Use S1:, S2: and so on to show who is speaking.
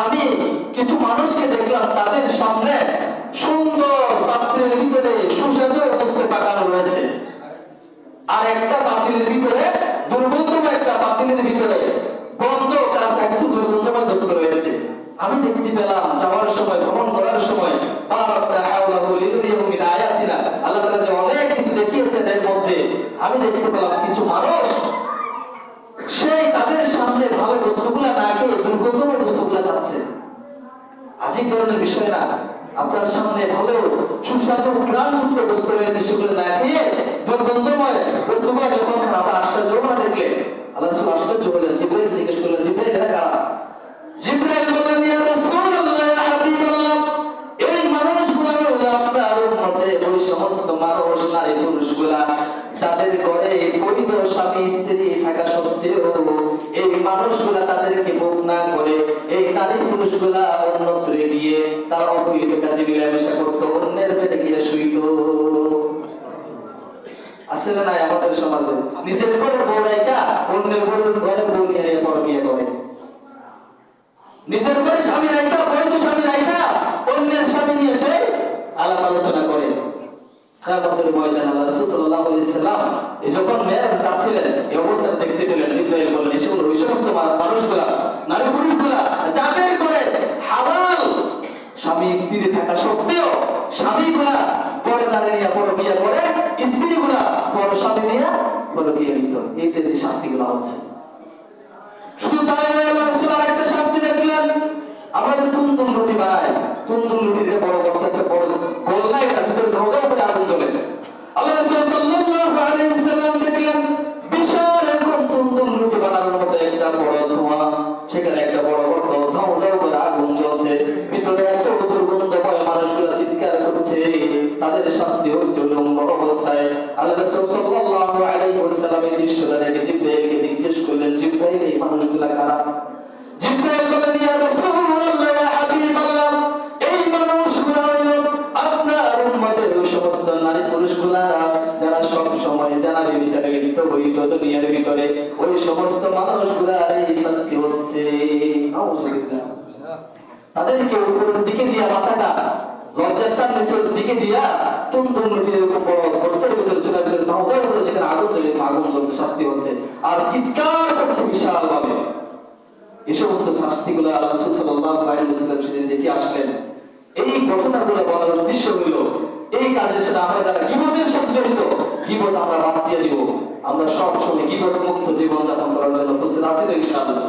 S1: আমি কিছু মানুষকে দেখলাম তাদের সামনে সুন্দর পাত্রের ভিতরে সুস্বাদু বস্তু পাকানো রয়েছে, আর একটা পাতিলের ভিতরে দুর্গন্ধময় একটা পাতিলের ভিতরে গন্ধ কাঁচা কিছু দুর্গন্ধময় বস্তু রয়েছে। আমি দেখতে পেলাম যাওয়ার সময়, ভ্রমণ করার সময়, আল্লাহ তাআলা যে অনেক কিছু দেখিয়েছেন এর মধ্যে আমি দেখতে পেলাম কিছু মানুষ সেই তাদের সামনে ভালো বস্তুগুলা না খেয়ে দুর্গন্ধময় বস্তুগুলা খাচ্ছে। আজীব ধরনের বিষয় না? আপনার সামনে ভালো সুস্বাদু ঘ্রাণযুক্ত বস্তু রয়েছে, সেগুলো না খেয়ে দুর্গন্ধময় বস্তুগুলো যখন খান আপনার আশ্চর্য না দেখলে আল্লাহ রাসূল আশ্চর্য হলেন। জিবরাইল জিজ্ঞেস করলেন, জিবরাইল এরা কারা? জিবরাইল বললেন, ইয়া রাসূলুল্লাহ, ইয়া হাবিবাল্লাহ, এই মানুষগুলো হলো আপনার উম্মতে ওই সমস্ত মানুষ, নারী পুরুষগুলা যাদের ঘরে বৈধ স্বামী স্ত্রী থাকা সত্ত্বেও এই মানুষগুলা তাদেরকে ভোগ না করে এই নারী পুরুষগুলা অন্যত্র গিয়ে তারা অবৈধ কাজে মিলামেশা করতো, অন্যের পেটে গিয়ে শুইতো। আসলে নাই আমাদের সমাজে নিজের ঘরে বউ রাইখা অন্যের ঘরে বউ নিয়ে পরকিয়া করে, নিজের ঘরে স্বামী রাইখা বৈধ স্বামী রাইখা অন্যের স্বামী নিয়ে এসে আলাপ আলোচনা করে। কিয়ামতের ময়দানে আল্লাহ রাসূল সাল্লাল্লাহু আলাইহি ওয়াসাল্লাম যখন মেরাজ যাচ্ছিলেন এই অবস্থা দেখতে পেলেন। জিবরাইল বললেন, এসব ওই সমস্ত মানুষগুলা, নারী পুরুষগুলা যাদের করে হালাল স্বামী স্ত্রী থাকা সত্ত্বেও স্বামীগুলা পরে নারী নিয়ে পরকিয়া করে, স্ত্রীগুলা পর স্বামী নিয়ে পরকিয়া লিপ্ত, এদের শাস্তিগুলো হচ্ছে। শুধু তাই নয়, আল্লাহ রাসূল আরেকটা শাস্তি দেখলেন। আমরা যে তুনতুন রুটি বানাই, তুনতুন রুটিতে বড় বড় একটা বড় গোল না, এটা ভিতরে ধাও ধাও করে আগুন জ্বলে। আল্লাহ রাসূল সাল্লাল্লাহু আলাইহি ওয়াসাল্লাম দেখলেন বিশাল এরকম তুনতুন রুটি বানানোর মতো একটা বড় ধোঁয়া, সেখানে একটা বড় বড় ধাও ধাও করে আগুন জ্বলছে, ভিতরে এত দুর্গন্ধময় মানুষগুলো চিৎকার করছে, তাদের শাস্তি হচ্ছে উলঙ্গ অবস্থায়। আল্লাহ রাসূল সাল্লাল্লাহু আলাইহি ওয়াসাল্লাম এই দৃশ্যটা দেখে জিবরাইলকে জিজ্ঞেস করলেন, জিবরাইল এই মানুষগুলা কারা? জিবরাইল বললেন, ইয়া রাসূলুল্লাহ, ইয়া হাবিবাল্লাহ, এই মানুষগুলো হলো আপনার উম্মতের ওই সমস্ত নারী পুরুষগুলা যারা সব সময় জানার বিচারে লিপ্ত হইত দুনিয়ার ভিতরে, ওই সমস্ত মানুষগুলা এই শাস্তি হচ্ছে। নাউযুবিল্লাহ। তাদেরকে উপরের দিকে দিয়া মাথাটা লজ্জাস্থান নিচের দিকে দিয়া তুনতুন রুটির উপর গর্তের ভিতরে চুলার ভিতরে ধাও ধাও করে যেখানে আগুন জ্বলে আগুন জ্বলছে, শাস্তি হচ্ছে আর চিৎকার করছে বিশাল ভাবে। এই সমস্ত শাস্তিগুলো আল্লাহ রাসূল সাল্লাল্লাহু আলাইহি ওয়াসাল্লাম সেদিন দেখে আসলেন। এই ঘটনাগুলো বলার উদ্দেশ্য হইল এই কাজের সাথে আমরা যারা গীবতের সাথে জড়িত, গীবত আমরা বাদ দিয়ে দিব। আমরা সব সময় গীবত মুক্ত জীবন যাপন করার জন্য প্রস্তুত আছি তো ইনশাআল্লাহ।